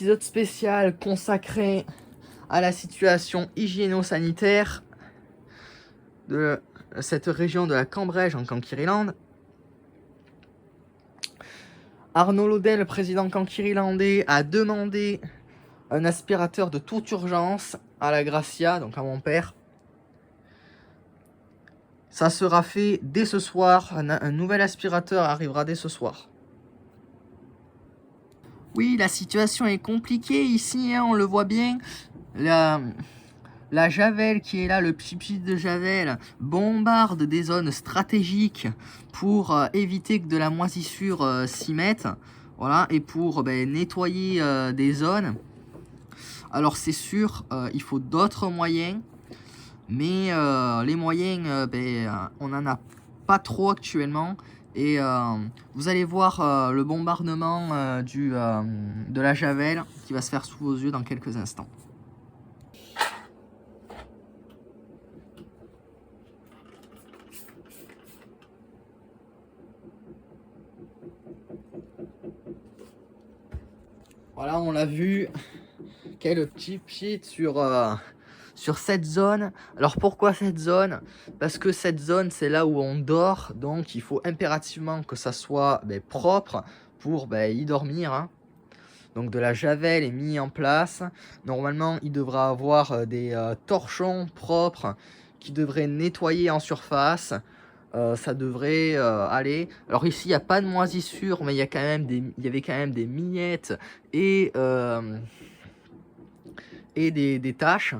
Épisode spécial consacré à la situation hygiéno-sanitaire de cette région de la Cambridge en Cankiriland. Arnaud Laudet, le président cankirilandais, a demandé un aspirateur de toute urgence à la Gracia, donc à mon père. Ça sera fait dès ce soir, un nouvel aspirateur arrivera dès ce soir. Oui, la situation est compliquée ici, hein, on le voit bien. La Javel qui est là, le pipi de Javel, bombarde des zones stratégiques pour éviter que de la moisissure s'y mette. Voilà, et pour nettoyer des zones. Alors c'est sûr, il faut d'autres moyens. Mais les moyens, on n'en a pas trop actuellement. Et vous allez voir le bombardement de la Javel qui va se faire sous vos yeux dans quelques instants. Voilà, on l'a vu, quel petit pied sur cette zone. Alors pourquoi cette zone? Parce que cette zone, c'est là où on dort, donc il faut impérativement que ça soit propre pour y dormir, hein. Donc de la javel est mis en place. Normalement, il devra avoir des torchons propres qui devraient nettoyer en surface. Ça devrait aller. Alors ici, il n'y a pas de moisissure, mais il y avait quand même des miettes et des taches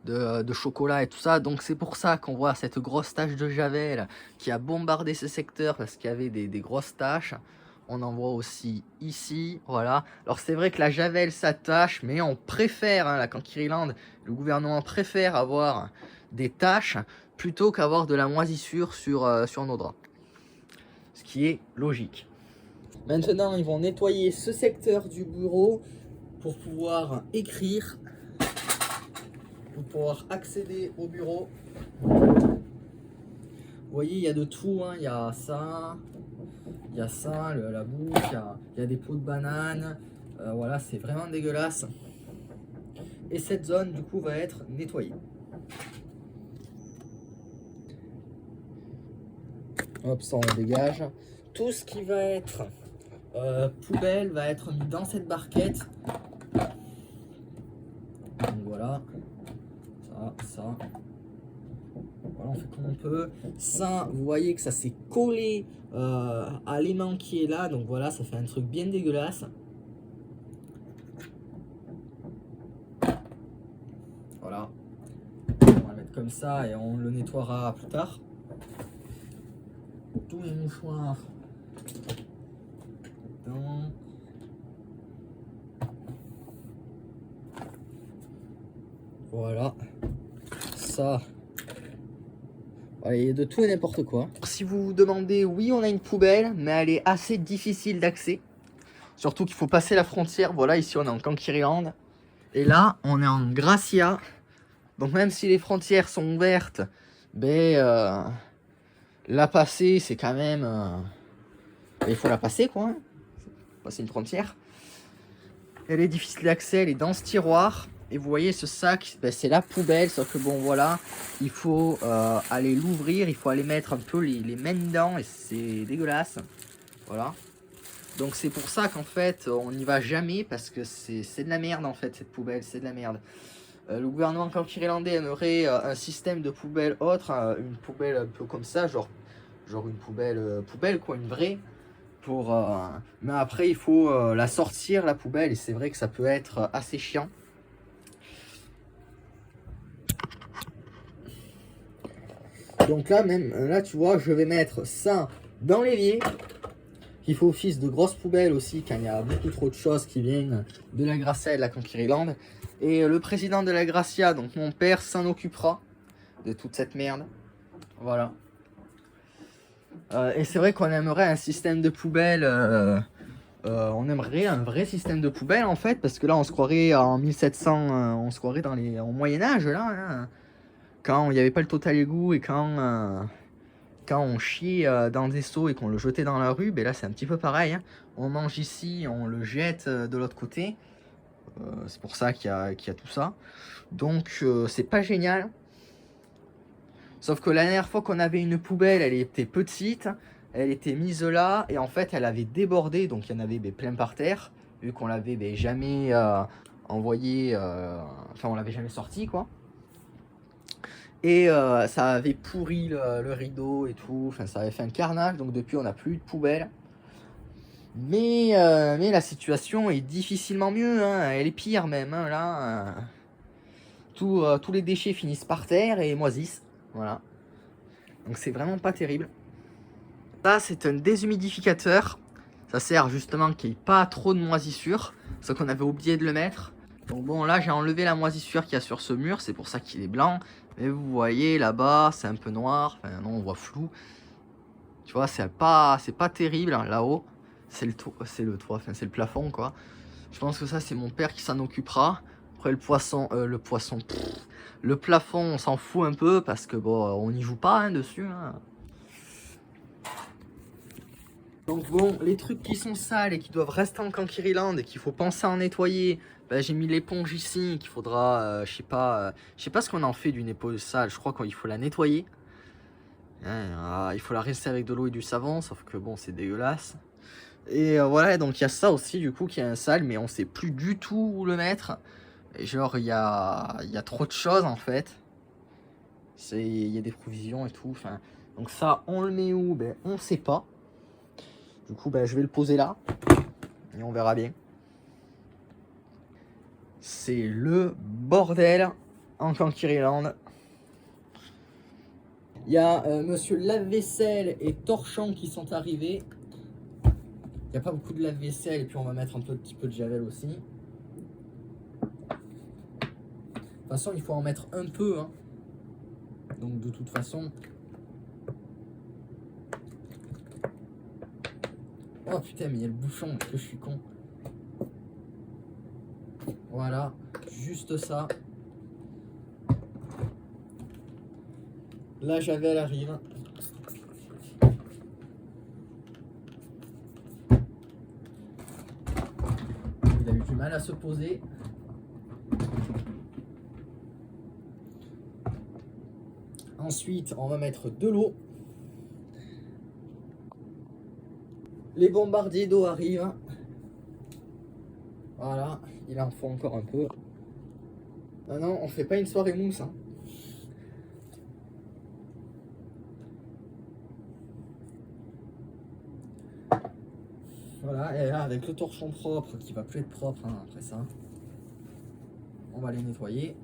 de chocolat et tout ça. Donc c'est pour ça qu'on voit cette grosse tache de javel qui a bombardé ce secteur parce qu'il y avait des grosses taches. On en voit aussi ici, voilà. Alors c'est vrai que la javel s'attache, mais on préfère, hein, la Cankiriland, le gouvernement préfère avoir des taches plutôt qu'avoir de la moisissure sur nos draps. Ce qui est logique. Maintenant, ils vont nettoyer ce secteur du bureau pour pouvoir écrire, pour pouvoir accéder au bureau. Vous voyez, il y a de tout, hein. Il y a ça, la bouffe, il y a des pots de bananes. Voilà, c'est vraiment dégueulasse. Et cette zone, du coup, va être nettoyée. Hop, ça on dégage. Tout ce qui va être poubelle va être mis dans cette barquette. Donc voilà. Ça. Voilà, on fait comme on peut. Ça, vous voyez que ça s'est collé à l'aimant qui est là. Donc voilà, ça fait un truc bien dégueulasse. Voilà. On va le mettre comme ça et on le nettoiera plus tard. Tous les mouchoirs. Dedans. Voilà. Ça. Voilà, il y a de tout et n'importe quoi. Si vous vous demandez, oui, on a une poubelle, mais elle est assez difficile d'accès. Surtout qu'il faut passer la frontière. Voilà, ici on est en Cankiriland. Et là, on est en Gracia. Donc même si les frontières sont ouvertes, la passer, c'est quand même... il faut la passer, quoi. Hein. Passer une frontière. Elle est difficile d'accès, elle est dans ce tiroir. Et vous voyez ce sac, c'est la poubelle, sauf que bon voilà, il faut aller l'ouvrir, il faut aller mettre un peu les mains dedans et c'est dégueulasse. Voilà. Donc c'est pour ça qu'en fait on n'y va jamais parce que c'est de la merde en fait cette poubelle, c'est de la merde. Le gouvernement cankirilandais aimerait un système de poubelle autre, une poubelle un peu comme ça, genre une poubelle quoi, une vraie. Mais après il faut la sortir la poubelle et c'est vrai que ça peut être assez chiant. Donc là tu vois, je vais mettre ça dans l'évier. Il faut office de grosses poubelles aussi quand il y a beaucoup trop de choses qui viennent de la Gracia et de la Cankiriland. Et le président de la Gracia, donc mon père, s'en occupera de toute cette merde. Voilà. Et c'est vrai qu'on aimerait un système de poubelle. On aimerait un vrai système de poubelle en fait, parce que là on se croirait en 1700, on se croirait au Moyen-Âge là. Hein, quand il n'y avait pas le total égout et quand on chie dans des seaux et qu'on le jetait dans la rue, là c'est un petit peu pareil. Hein. On mange ici, on le jette de l'autre côté. C'est pour ça qu'il y a tout ça. Donc c'est pas génial. Sauf que la dernière fois qu'on avait une poubelle, elle était petite, elle était mise là, et en fait elle avait débordé, donc il y en avait plein par terre, vu qu'on l'avait jamais envoyé, enfin on l'avait jamais sorti quoi. Et ça avait pourri le rideau et tout, enfin ça avait fait un carnage, donc depuis on n'a plus eu de poubelle. Mais la situation est difficilement mieux, hein. Elle est pire même, hein, là. Tous les déchets finissent par terre et moisissent, voilà. Donc c'est vraiment pas terrible. Ça c'est un déshumidificateur. Ça sert justement qu'il n'y ait pas trop de moisissure. Sauf qu'on avait oublié de le mettre. Donc bon, là j'ai enlevé la moisissure qu'il y a sur ce mur. C'est pour ça qu'il est blanc. Mais vous voyez là-bas c'est un peu noir. Enfin non, on voit flou. Tu vois, c'est pas terrible hein, là-haut. C'est le toit, enfin c'est le plafond quoi. Je pense que ça c'est mon père qui s'en occupera. Après le plafond on s'en fout un peu parce que bon on n'y joue pas hein, dessus hein. Donc bon, les trucs qui sont sales et qui doivent rester en Cankiryland et qu'il faut penser à en nettoyer, ben, j'ai mis l'éponge ici qu'il faudra, je sais pas ce qu'on en fait d'une éponge sale, je crois qu'il faut la nettoyer. Hein, il faut la rincer avec de l'eau et du savon, sauf que bon c'est dégueulasse. Et voilà, donc il y a ça aussi du coup qui est un sale, mais on sait plus du tout où le mettre. Et genre il y a trop de choses en fait. Il y a des provisions et tout, enfin. Donc ça on le met où? Ben on sait pas. Du coup ben, je vais le poser là. Et on verra bien. C'est le bordel en Cankiryland. Il y a monsieur lave-vaisselle et torchon qui sont arrivés. Il n'y a pas beaucoup de lave-vaisselle et puis on va mettre un petit peu de javel aussi. De toute façon il faut en mettre un peu hein. Donc de toute façon. Oh putain mais il y a le bouchon, est-ce que je suis con. Voilà, juste ça. La javel arrive. Il a eu du mal à se poser. Ensuite, on va mettre de l'eau. Les bombardiers d'eau arrivent. Voilà, il en faut encore un peu. Non, non, on fait pas une soirée mousse. Hein. Voilà, et là, avec le torchon propre, qui va plus être propre hein, après ça, on va les nettoyer.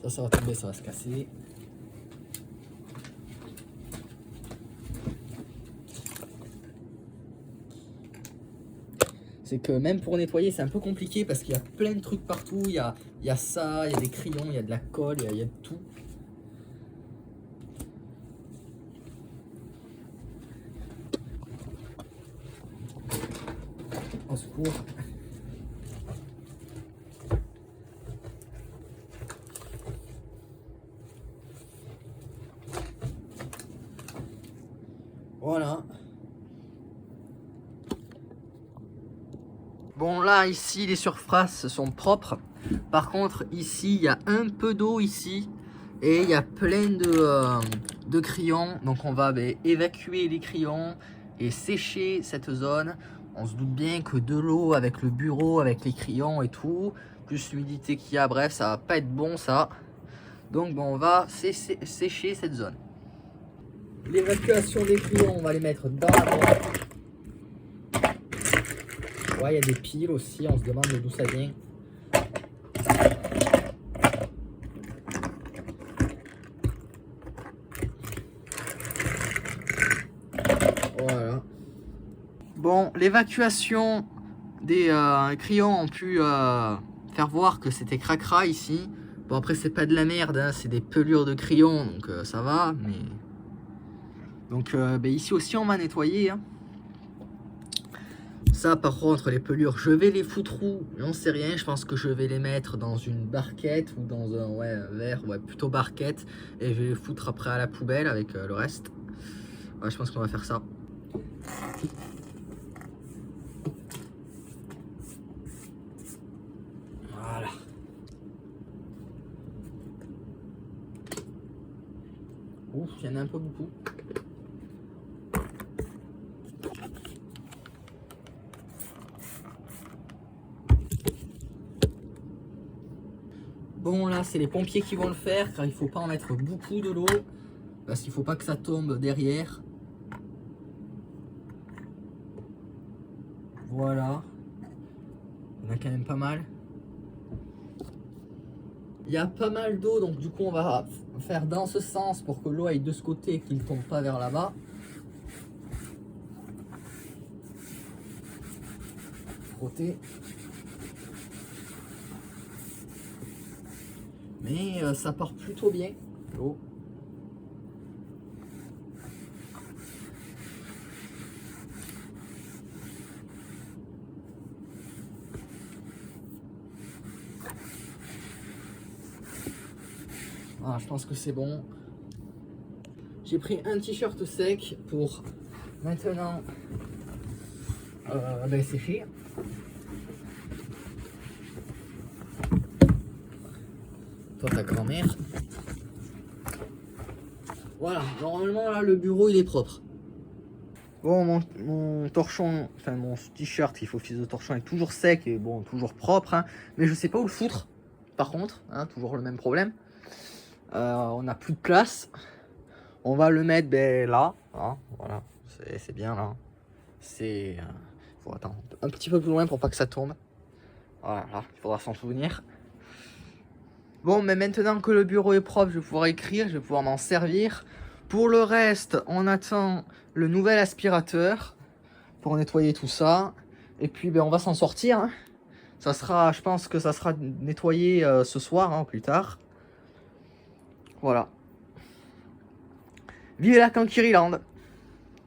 Ça va tomber, ça va se casser. C'est que même pour nettoyer, c'est un peu compliqué parce qu'il y a plein de trucs partout. Il y a ça, il y a des crayons, il y a de la colle, il y a de tout. Au secours. Voilà. Bon là ici les surfaces sont propres. Par contre ici il y a un peu d'eau ici. Et il y a plein de crayons. Donc on va évacuer les crayons et sécher cette zone. On se doute bien que de l'eau avec le bureau, avec les crayons et tout, plus l'humidité qu'il y a, bref ça va pas être bon ça. Donc bon, on va sécher cette zone. L'évacuation des crayons, on va les mettre dans la boîte. Ouais, il y a des piles aussi, on se demande d'où ça vient. Voilà. Bon, l'évacuation des crayons ont pu faire voir que c'était cracra ici. Bon, après, c'est pas de la merde, hein, c'est des pelures de crayons, donc ça va. Mais... Donc, ici aussi, on va nettoyer. Hein. Ça par contre les pelures je vais les foutre où, j'en sais rien, je pense que je vais les mettre dans une barquette ou dans un, un verre, plutôt barquette, et je vais les foutre après à la poubelle avec le reste. Ouais, je pense qu'on va faire ça. Voilà. Ouf, il y en a un peu beaucoup. Bon là c'est les pompiers qui vont le faire car il faut pas en mettre beaucoup de l'eau parce qu'il faut pas que ça tombe derrière. Voilà. Il y en a quand même pas mal. Il y a pas mal d'eau donc du coup on va faire dans ce sens pour que l'eau aille de ce côté et qu'il ne tombe pas vers là-bas. Frotter. Mais ça part plutôt bien l'eau. Voilà, je pense que c'est bon. J'ai pris un t-shirt sec pour maintenant sécher. Toi ta grand-mère. Voilà, normalement là le bureau il est propre. Bon mon torchon, enfin mon t-shirt qui fait office de torchon est toujours sec et bon toujours propre, hein, mais je sais pas où le foutre par contre, hein, toujours le même problème. On n'a plus de place. On va le mettre là, hein, voilà, c'est bien là. C'est faut attendre un petit peu plus loin pour pas que ça tombe. Voilà, là, il faudra s'en souvenir. Bon, mais maintenant que le bureau est propre, je vais pouvoir écrire, je vais pouvoir m'en servir. Pour le reste, on attend le nouvel aspirateur pour nettoyer tout ça. Et puis, on va s'en sortir. Hein. Ça sera, je pense que ça sera nettoyé ce soir, hein, plus tard. Voilà. Vive la Conquiriland!